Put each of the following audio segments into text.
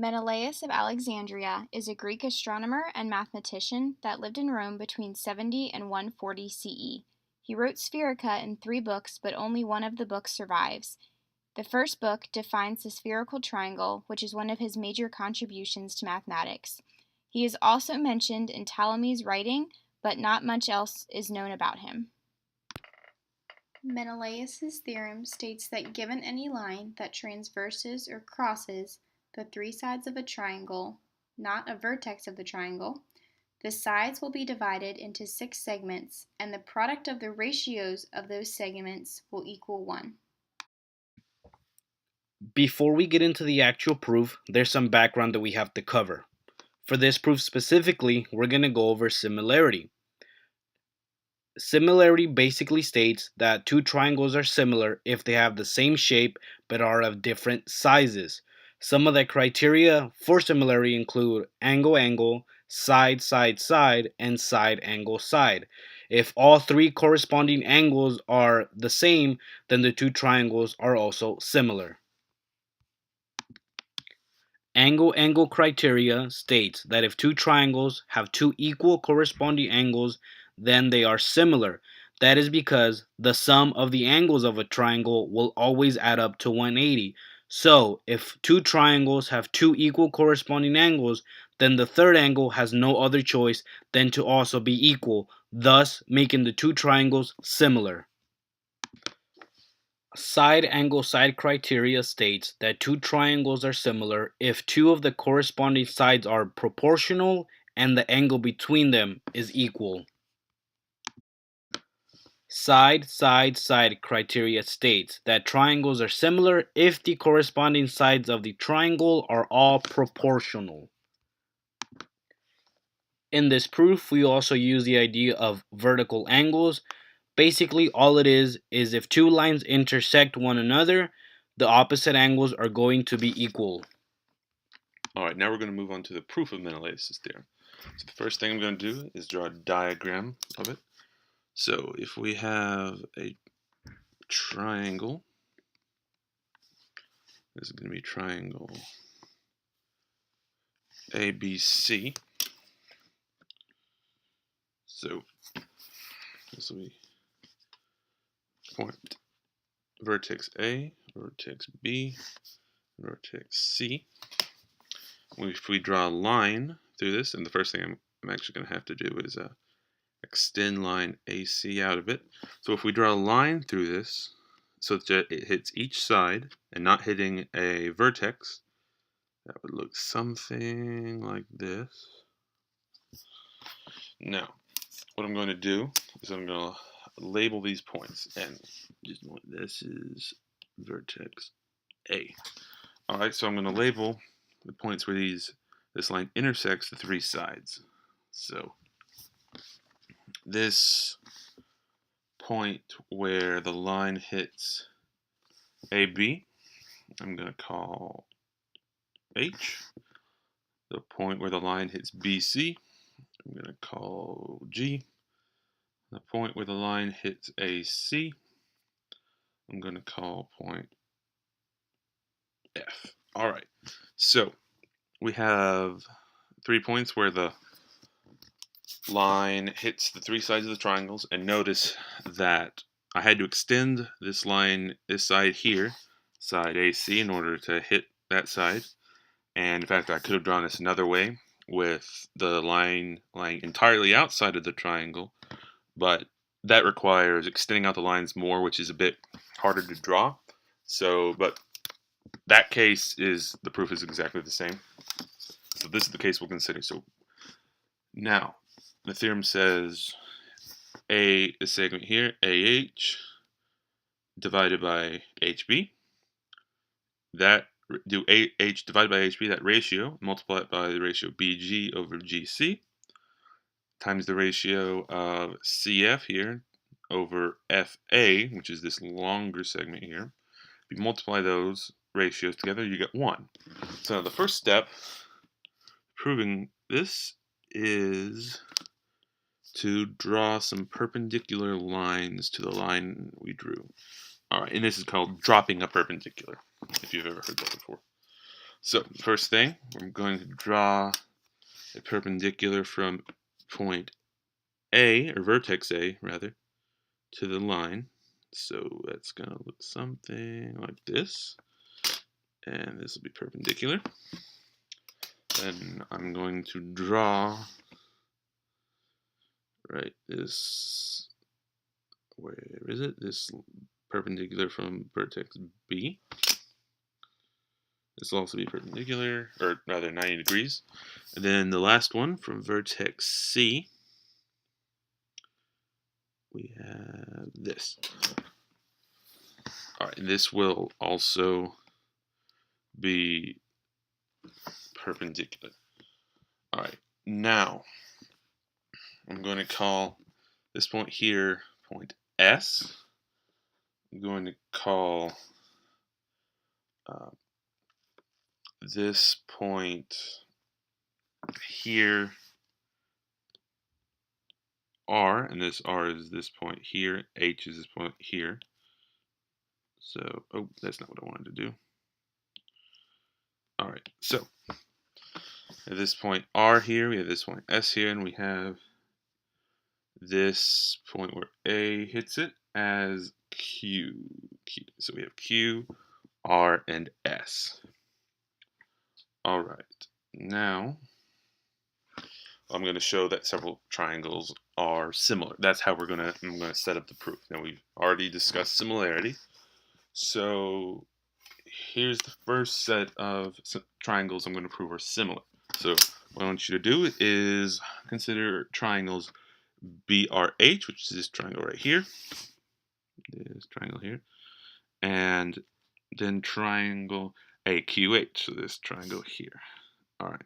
Menelaus of Alexandria is a Greek astronomer and mathematician that lived in Rome between 70 and 140 CE. He wrote Spherica in 3 books, but only one of the books survives. The first book defines the spherical triangle, which is one of his major contributions to mathematics. He is also mentioned in Ptolemy's writing, but not much else is known about him. Menelaus's theorem states that given any line that transverses or crosses the 3 sides of a triangle, not a vertex of the triangle, the sides will be divided into 6 segments, and the product of the ratios of those segments will equal 1. Before we get into the actual proof, there's some background that we have to cover. For this proof specifically, we're going to go over similarity. Similarity basically states that 2 triangles are similar if they have the same shape but are of different sizes. Some of the criteria for similarity include angle-angle, side-side-side, and side-angle-side. If all 3 corresponding angles are the same, then the 2 triangles are also similar. Angle-angle criteria states that if 2 triangles have 2 equal corresponding angles, then they are similar. That is because the sum of the angles of a triangle will always add up to 180. So, if 2 triangles have 2 equal corresponding angles, then the third angle has no other choice than to also be equal, thus making the 2 triangles similar. Side angle side criteria states that 2 triangles are similar if 2 of the corresponding sides are proportional and the angle between them is equal. Side criteria states that triangles are similar if the corresponding sides of the triangle are all proportional. In this proof, we also use the idea of vertical angles. Basically, all it is if 2 lines intersect one another, the opposite angles are going to be equal. Alright, now we're going to move on to the proof of Menelaus' theorem. So the first thing I'm going to do is draw a diagram of it. So if we have a triangle, this is going to be triangle ABC. So this will be point vertex A, vertex B, vertex C. If we draw a line through this, and the first thing I'm actually going to have to do is extend line AC out of it. So if we draw a line through this so that it hits each side and not hitting a vertex, that would look something like this. Now, what I'm going to do is I'm going to label these points, and just this is vertex A. Alright, so I'm going to label the points where this line intersects the 3 sides. So this point where the line hits AB, I'm going to call H. The point where the line hits BC, I'm going to call G. The point where the line hits AC, I'm going to call point F. Alright, so we have 3 points where the line hits the 3 sides of the triangles, and notice that I had to extend this line, this side here, side AC, in order to hit that side. And in fact, I could have drawn this another way with the line lying entirely outside of the triangle, but that requires extending out the lines more, which is a bit harder to draw. So, but that case is, the proof is exactly the same. So this is the case we'll consider. So now, the theorem says the segment here, AH divided by HB. That, do AH divided by HB, that ratio, multiply it by the ratio BG over GC, times the ratio of CF here over FA, which is this longer segment here. If you multiply those ratios together, you get 1. So the first step proving this is to draw some perpendicular lines to the line we drew. Alright, and this is called dropping a perpendicular, if you've ever heard that before. So first thing, I'm going to draw a perpendicular from point A, or vertex A rather, to the line. So that's going to look something like this. And this will be perpendicular. Then I'm going to draw this, where is it? This perpendicular from vertex B. This will also be perpendicular, or rather 90 degrees. And then the last one from vertex C, we have this. All right, this will also be perpendicular. All right, now I'm going to call this point here point S. I'm going to call this point here R, and this R is this point here, H is this point here. So, oh, that's not what I wanted to do. All right, so at this point R here, we have this point S here, and we have this point where A hits it as Q. So we have Q, R, and S. All right, now I'm going to show that several triangles are similar. That's how I'm going to set up the proof. Now we've already discussed similarity. So here's the first set of triangles I'm going to prove are similar. So what I want you to do is consider triangles BRH, which is this triangle right here, this triangle here, and then triangle AQH, so this triangle here. All right.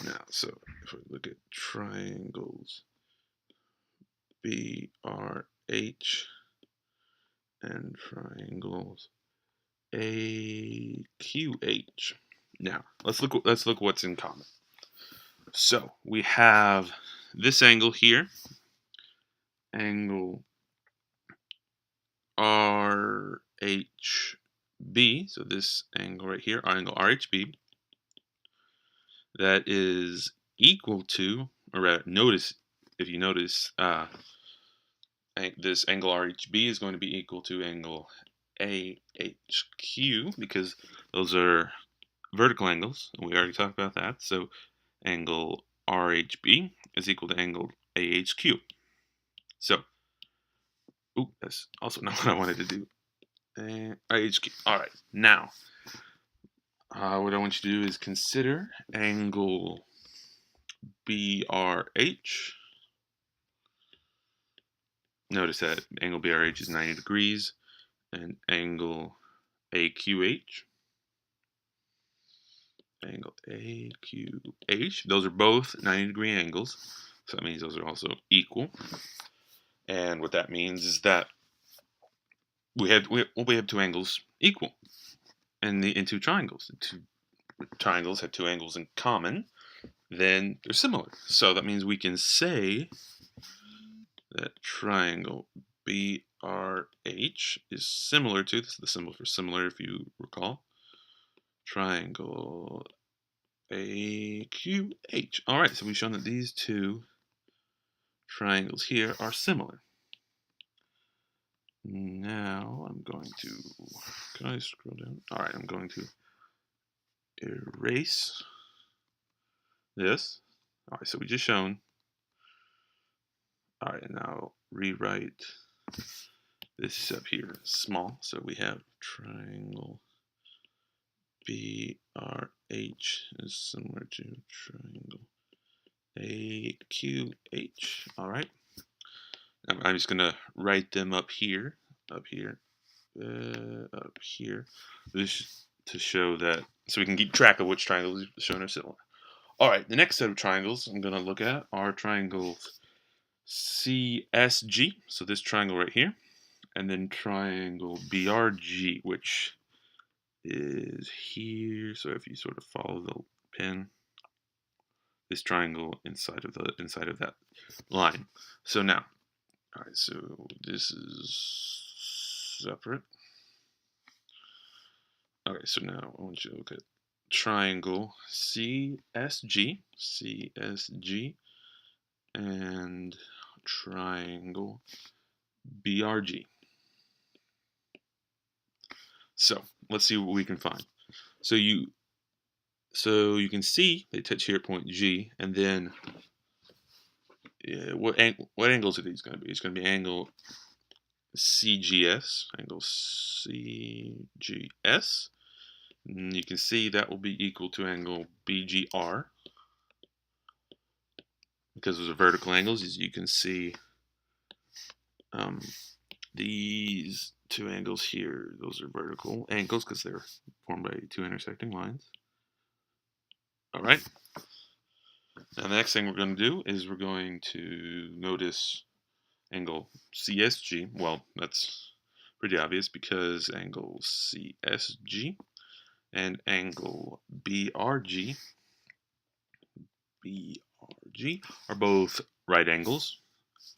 Now, so if we look at triangles BRH and triangles AQH. Now, let's look what's in common. So, we have this angle here, angle RHB, so this angle right here, angle RHB, that is equal to, or rather, if you notice, this angle RHB is going to be equal to angle AHQ, because those are vertical angles, and we already talked about that. So angle RHB is equal to angle AHQ. So, that's also not what I wanted to do. AHQ. All right, now what I want you to do is consider angle BRH. Notice that angle BRH is 90 degrees, and angle AQH. Angle AQH. Those are both 90-degree angles, so that means those are also equal. And what that means is that we have two angles equal in two triangles. Two triangles have two angles in common, then they're similar. So that means we can say that triangle BRH is similar to, this is the symbol for similar if you recall, triangle AQH. All right, so we've shown that these two triangles here are similar. Now I'm going to, can I scroll down? All right, I'm going to erase this. All right, so we just shown. All right, and now I'll rewrite this up here small. So we have triangle BRH is similar to triangle AQH. All right. I'm just going to write them up here, up here, this to show that, so we can keep track of which triangles shown are similar. All right, the next set of triangles I'm going to look at are triangles CSG, so this triangle right here, and then triangle BRG, which is here. So if you sort of follow the pin, this triangle inside of that line. So now, all right, so this is separate. Okay, so now I want you to look at triangle CSG, and triangle BRG. So let's see what we can find. So you can see they touch here at point G, and then what angles are these going to be? It's going to be angle CGS, And you can see that will be equal to angle BGR because those are vertical angles. As you can see, these two angles here, those are vertical angles because they're formed by two intersecting lines. All right. Now the next thing we're going to do is we're going to notice angle CSG. Well, that's pretty obvious because angle CSG and angle BRG are both right angles.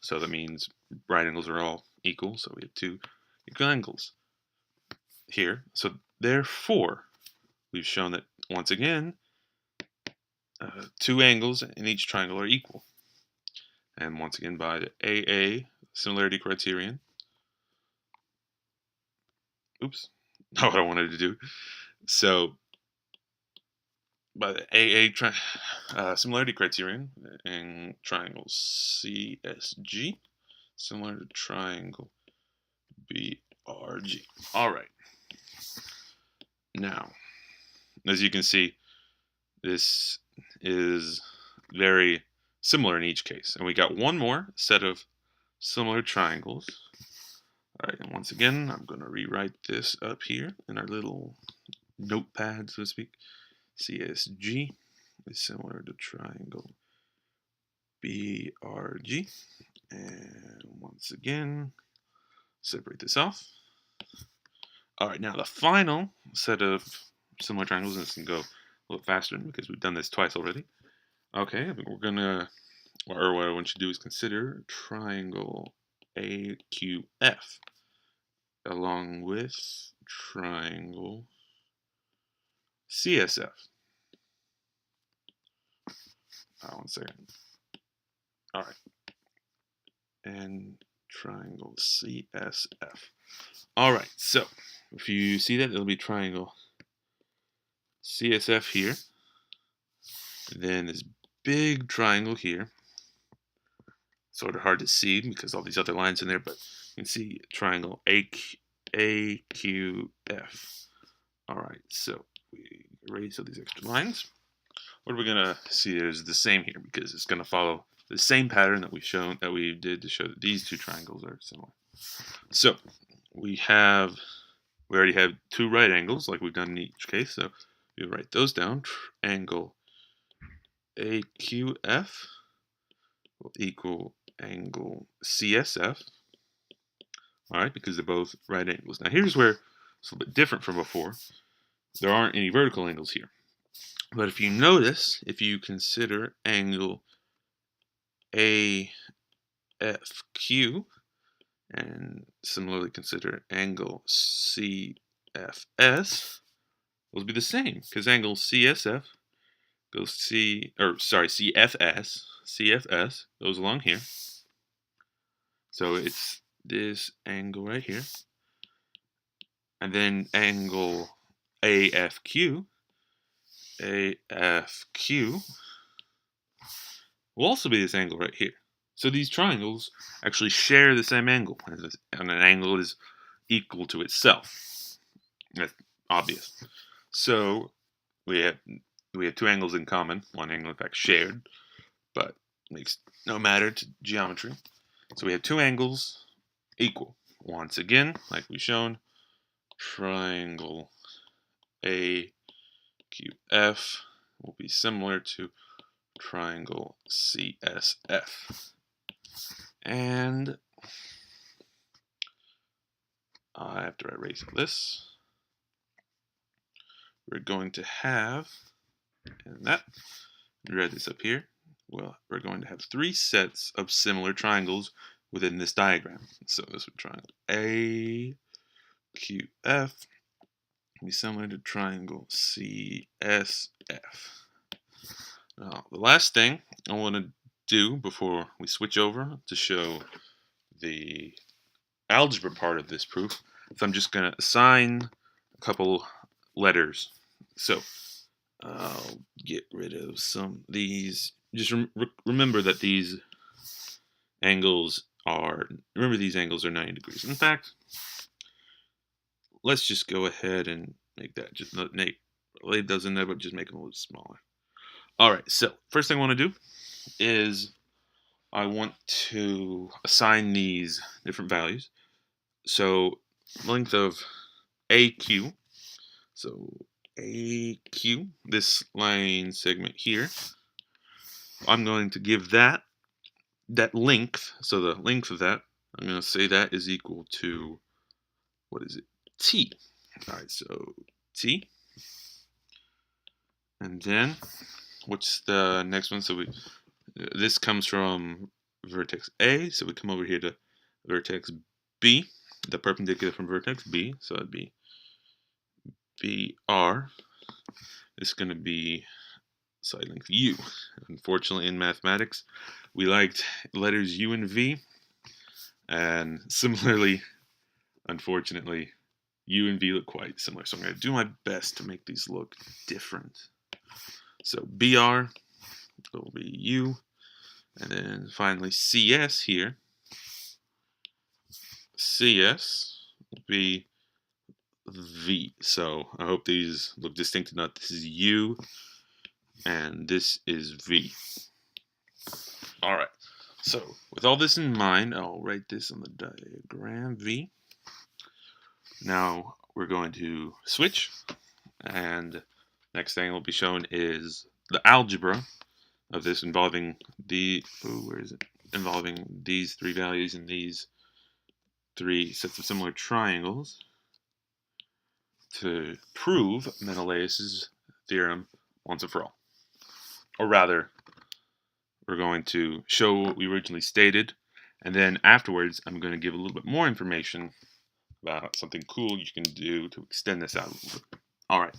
So that means right angles are all equal. So we have two equal angles here. So therefore, we've shown that once again, two angles in each triangle are equal. And once again, by the AA similarity criterion. Oops, not what I wanted to do. So by the similarity criterion in triangle CSG, similar to triangle BRG. All right. Now, as you can see, this is very similar in each case. And we got one more set of similar triangles. All right, and once again, I'm going to rewrite this up here in our little notepad, so to speak. CSG is similar to triangle BRG. And once again, separate this off. All right, now the final set of similar triangles, and this can go a little faster because we've done this twice already. Okay, we're gonna, or what I want you to do is consider triangle AQF along with triangle CSF. 1 second. All right, and triangle CSF. All right, so if you see that, it'll be triangle CSF here, then this big triangle here. Sort of hard to see because all these other lines in there, but you can see triangle AQF. All right, so we erase all these extra lines. What we're gonna see is the same here because it's gonna follow the same pattern that we did to show that these two triangles are similar. So we already have two right angles like we've done in each case. So we write those down. Angle AQF will equal angle CSF. All right, because they're both right angles. Now here's where it's a little bit different from before. There aren't any vertical angles here. But if you notice, if you consider angle AFQ and similarly consider angle CFS, those will be the same because angle CSF goes CFS goes along here. So it's this angle right here. And then angle AFQ will also be this angle right here. So these triangles actually share the same angle, and an angle is equal to itself. That's obvious. So we have two angles in common. One angle, in fact, shared, but makes no matter to geometry. So we have two angles equal. Once again, like we've shown, triangle AQF will be similar to triangle CSF. And I have to erase this. We're going to have, and that, write this up here. Well, we're going to have three sets of similar triangles within this diagram. So this would triangle AQF be similar to triangle CSF. Now, the last thing I want to do before we switch over to show the algebra part of this proof is I'm just going to assign a couple letters. So I'll get rid of some of these. Just remember that these angles are 90 degrees. In fact, let's just go ahead and make that, just lay those in there, but just make them a little smaller. All right, so first thing I want to do is I want to assign these different values. So length of AQ, so AQ, this line segment here, I'm going to give that length, so the length of that, I'm going to say that is equal to, what is it, T. All right, so T. And then, what's the next one? So this comes from vertex A, so we come over here to vertex B, the perpendicular from vertex B, so it'd be BR. It's going to be side length U. Unfortunately, in mathematics, we liked letters U and V, and similarly, unfortunately, U and V look quite similar. So I'm going to do my best to make these look different. So BR will be U, and then finally CS here. CS will be V. So I hope these look distinct enough. This is U, and this is V. All right. So with all this in mind, I'll write this on the diagram V. Now we're going to switch, and next thing will be shown is the algebra of this involving involving these three values and these three sets of similar triangles to prove Menelaus' theorem once and for all. Or rather, we're going to show what we originally stated, and then afterwards I'm going to give a little bit more information about something cool you can do to extend this out a little bit. Alright.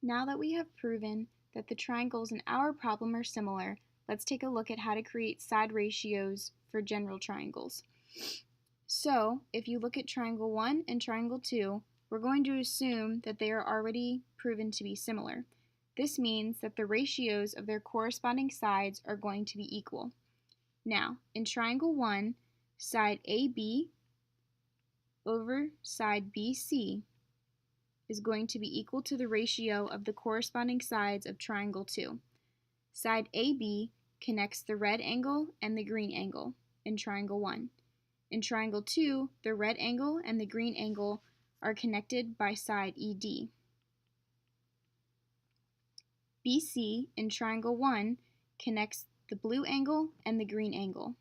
Now that we have proven that the triangles in our problem are similar, let's take a look at how to create side ratios for general triangles. So, if you look at triangle 1 and triangle 2, we're going to assume that they are already proven to be similar. This means that the ratios of their corresponding sides are going to be equal. Now, in triangle 1, side AB over side BC is going to be equal to the ratio of the corresponding sides of triangle 2. Side AB connects the red angle and the green angle in triangle 1. In triangle 2, the red angle and the green angle are connected by side ED. BC in triangle 1 connects the blue angle and the green angle.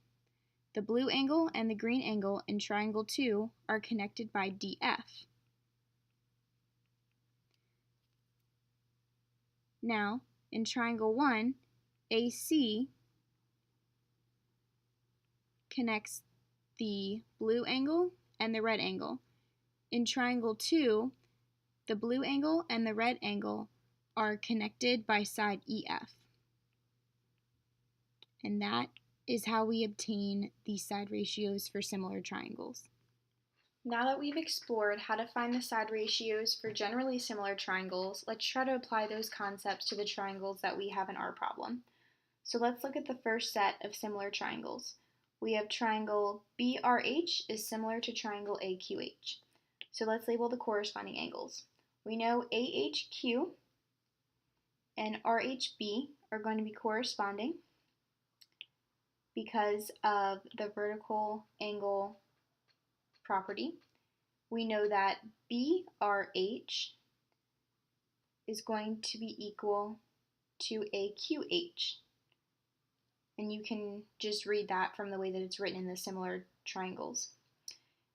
The blue angle and the green angle in triangle 2 are connected by DF. Now, in triangle 1, AC connects the blue angle and the red angle. In triangle 2, the blue angle and the red angle are connected by side EF. And that is how we obtain these side ratios for similar triangles. Now that we've explored how to find the side ratios for generally similar triangles, let's try to apply those concepts to the triangles that we have in our problem. So let's look at the first set of similar triangles. We have triangle BRH is similar to triangle AQH. So let's label the corresponding angles. We know AHQ and RHB are going to be corresponding because of the vertical angle property. We know that BRH is going to be equal to AQH. And you can just read that from the way that it's written in the similar triangles.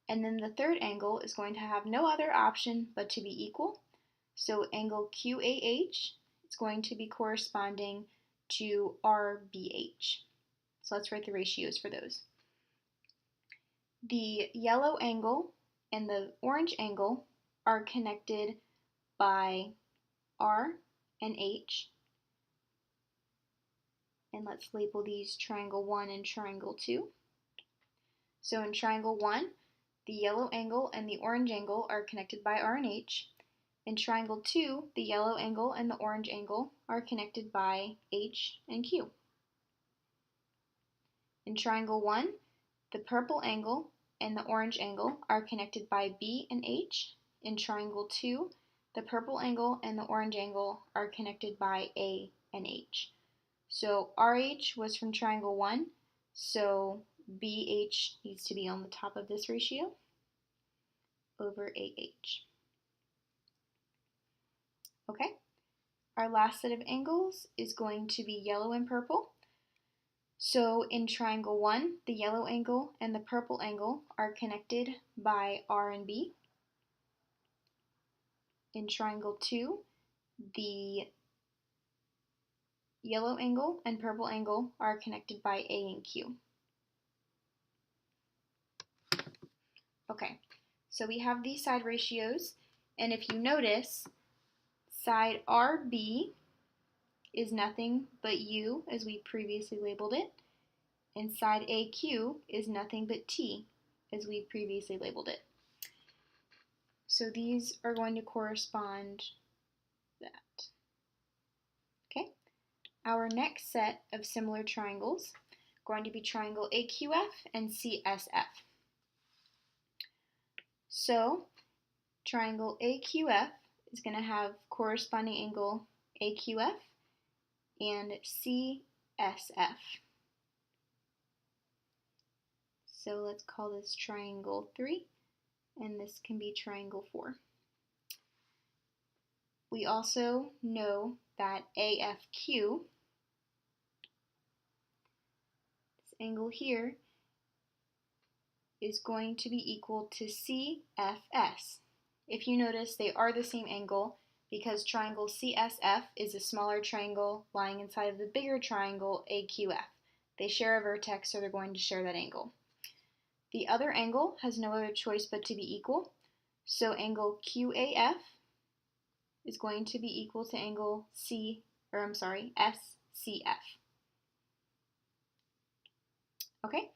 And then the third angle is going to have no other option but to be equal. So angle QAH is going to be corresponding to RBH. So let's write the ratios for those. The yellow angle and the orange angle are connected by R and H. And let's label these triangle 1 and triangle 2. So in triangle 1, the yellow angle and the orange angle are connected by R and H. In triangle 2, the yellow angle and the orange angle are connected by H and Q. In triangle 1, the purple angle and the orange angle are connected by B and H. In triangle 2, the purple angle and the orange angle are connected by A and H. So RH was from triangle 1, so BH needs to be on the top of this ratio over AH. Okay, our last set of angles is going to be yellow and purple. So in triangle 1, the yellow angle and the purple angle are connected by R and B. In triangle 2, the yellow angle and purple angle are connected by A and Q. Okay, so we have these side ratios, and if you notice, side RB is nothing but U, as we previously labeled it, and side AQ is nothing but T, as we previously labeled it. So these are going to correspond that. Okay, our next set of similar triangles going to be triangle AQF and CSF. So triangle AQF is going to have corresponding angle AQF and CSF. So let's call this triangle 3, and this can be triangle 4. We also know that AFQ, this angle here, is going to be equal to CFS. If you notice, they are the same angle because triangle CSF is a smaller triangle lying inside of the bigger triangle AQF. They share a vertex, so they're going to share that angle. The other angle has no other choice but to be equal, so angle QAF is going to be equal to angle SCF. Okay,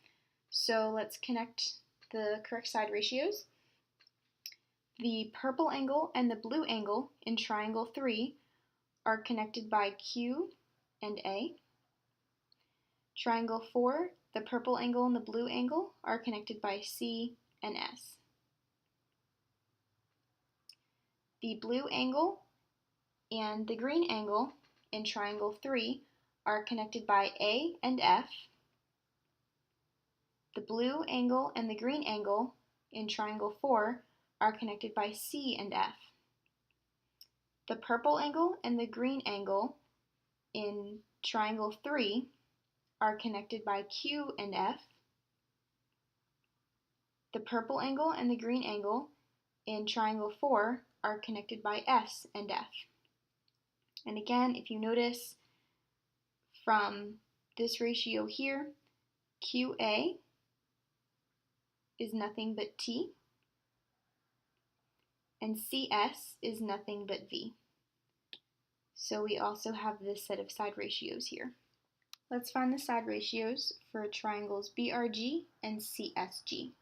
so let's connect the correct side ratios. The purple angle and the blue angle in triangle 3 are connected by Q and A. Triangle 4, the purple angle and the blue angle are connected by C and S. The blue angle and the green angle in triangle 3 are connected by A and F. The blue angle and the green angle in triangle 4 are connected by C and F. The purple angle and the green angle in triangle 3 are connected by Q and F. The purple angle and the green angle in triangle 4 are connected by S and F. And again, if you notice from this ratio here, QA is nothing but T, and CS is nothing but V. So we also have this set of side ratios here. Let's find the side ratios for triangles BRG and CSG.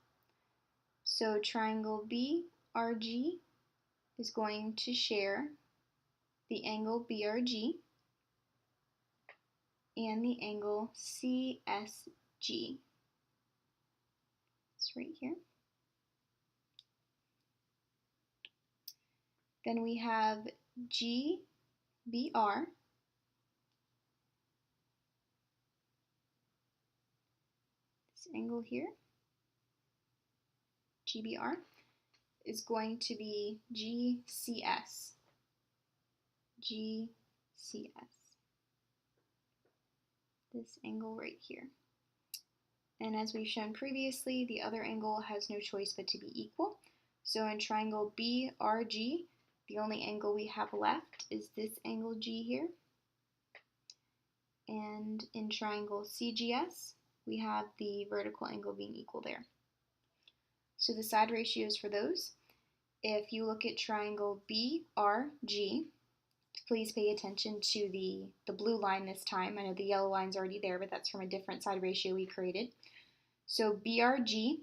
So triangle BRG is going to share the angle BRG and the angle CSG. It's right here. Then we have GBR, this angle here, GBR, is going to be GCS. This angle right here. And as we've shown previously, the other angle has no choice but to be equal. So in triangle BRG, the only angle we have left is this angle G here. And in triangle CGS, we have the vertical angle being equal there. So the side ratios for those If you look at triangle BRG, please pay attention to the blue line this time. I know the yellow line's already there, but that's from a different side ratio we created. So BRG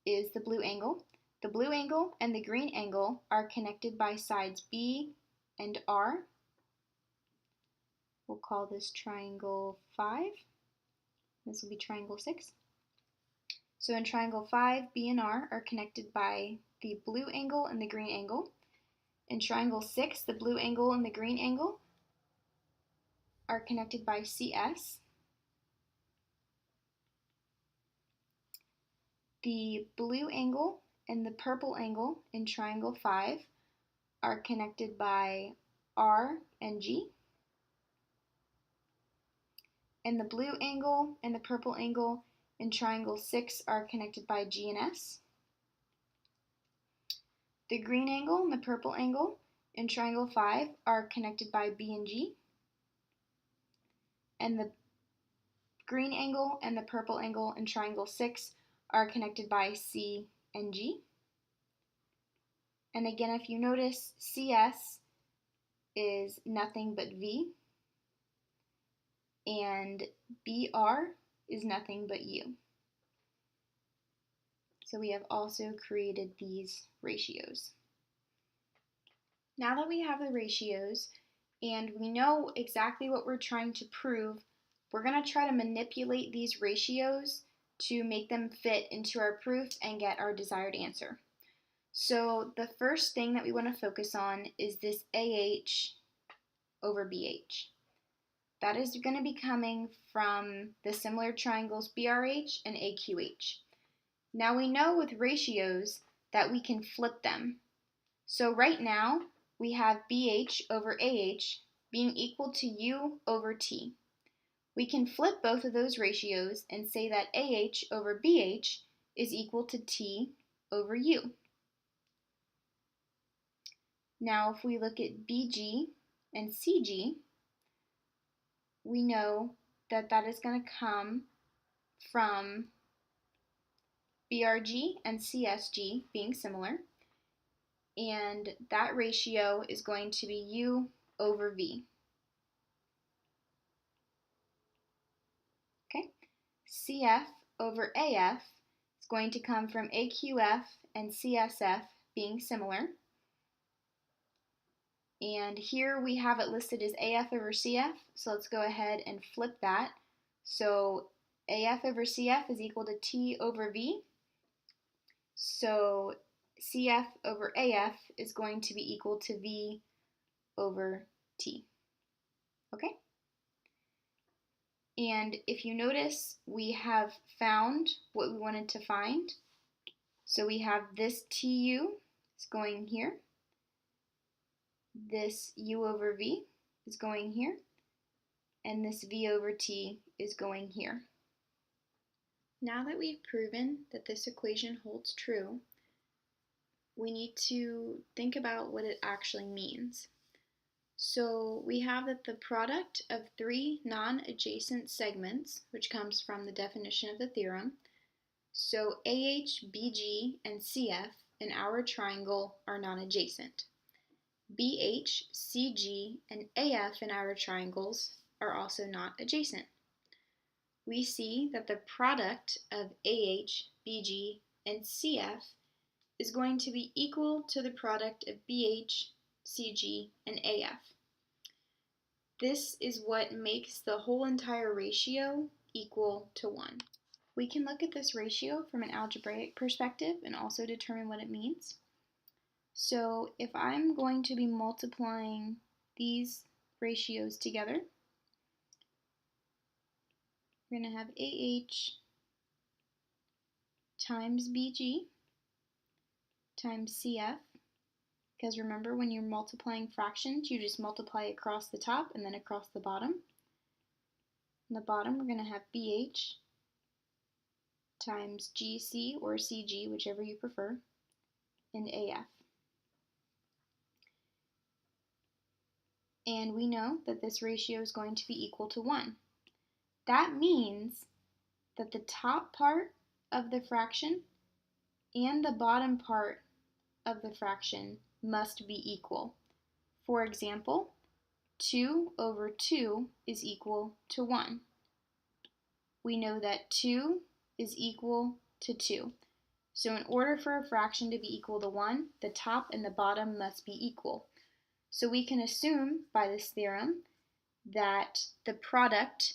is the blue angle. The blue angle and the green angle are connected by sides B and R. We'll call this triangle 5. This will be triangle 6. So in triangle 5, B and R are connected by the blue angle and the green angle. In triangle 6, the blue angle and the green angle are connected by CS. The blue angle and the purple angle in triangle 5 are connected by R and G. And the blue angle and the purple angle in triangle 6 are connected by G and S. The green angle and the purple angle in triangle 5 are connected by B and G. And the green angle and the purple angle in triangle 6 are connected by C and G. And again, if you notice, CS is nothing but V, and BR is nothing but U. So we have also created these ratios. Now that we have the ratios and we know exactly what we're trying to prove, we're going to try to manipulate these ratios to make them fit into our proof and get our desired answer. So the first thing that we want to focus on is this AH over BH. That is going to be coming from the similar triangles BRH and AQH. Now we know with ratios that we can flip them. So right now we have BH over AH being equal to U over T. We can flip both of those ratios and say that AH over BH is equal to T over U. Now if we look at BG and CG, we know that that is going to come from BRG and CSG being similar, and that ratio is going to be U over V. Okay, CF over AF is going to come from AQF and CSF being similar. And here we have it listed as AF over CF, so let's go ahead and flip that. So AF over CF is equal to T over V. So CF over AF is going to be equal to V over T. Okay? And if you notice, we have found what we wanted to find. So we have this TU is going here. This U over V is going here. And this V over T is going here. Now that we've proven that this equation holds true, we need to think about what it actually means. So we have that the product of three non-adjacent segments, which comes from the definition of the theorem, so AH, BG, and CF in our triangle are non-adjacent. BH, CG, and AF in our triangles are also not adjacent. We see that the product of AH, BG, and CF is going to be equal to the product of BH, CG, and AF. This is what makes the whole entire ratio equal to 1. We can look at this ratio from an algebraic perspective and also determine what it means. So if I'm going to be multiplying these ratios together, we're going to have AH times BG times CF, because remember when you're multiplying fractions, you just multiply across the top and then across the bottom. On the bottom, we're going to have BH times GC or CG, whichever you prefer, and AF. And we know that this ratio is going to be equal to 1. That means that the top part of the fraction and the bottom part of the fraction must be equal. For example, 2 over 2 is equal to 1. We know that 2 is equal to 2. So in order for a fraction to be equal to 1, the top and the bottom must be equal. So we can assume by this theorem that the product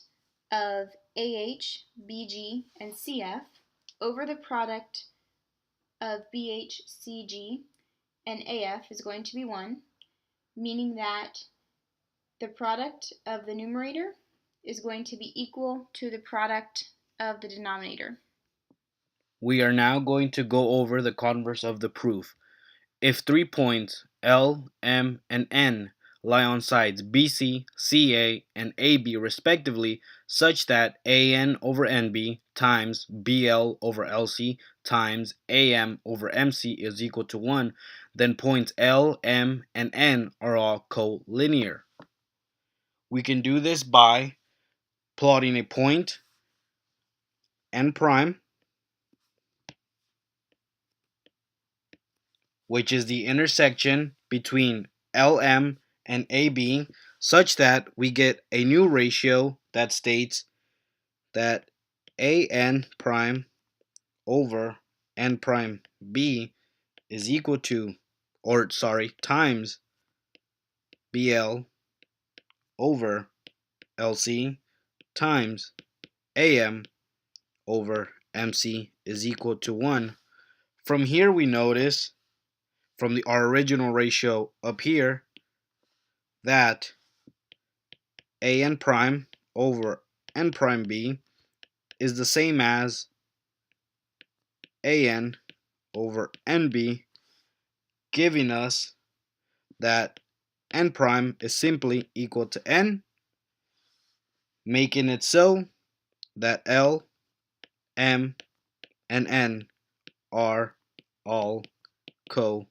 of AH, BG, and CF over the product of BH, CG, and AF is going to be 1, meaning that the product of the numerator is going to be equal to the product of the denominator. We are now going to go over the converse of the proof. If 3 points L, M, and N lie on sides BC, CA, and AB respectively, such that AN over NB times BL over LC times AM over MC is equal to 1, then points L, M, and N are all collinear. We can do this by plotting a point N prime, which is the intersection between LM and AB, such that we get a new ratio that states that AN prime over N prime B is equal to, times BL over LC times AM over MC is equal to 1. From here we notice, from our original ratio up here, that AN prime over N prime B is the same as AN over NB, giving us that N prime is simply equal to N, making it so that L, M, and N are all collinear.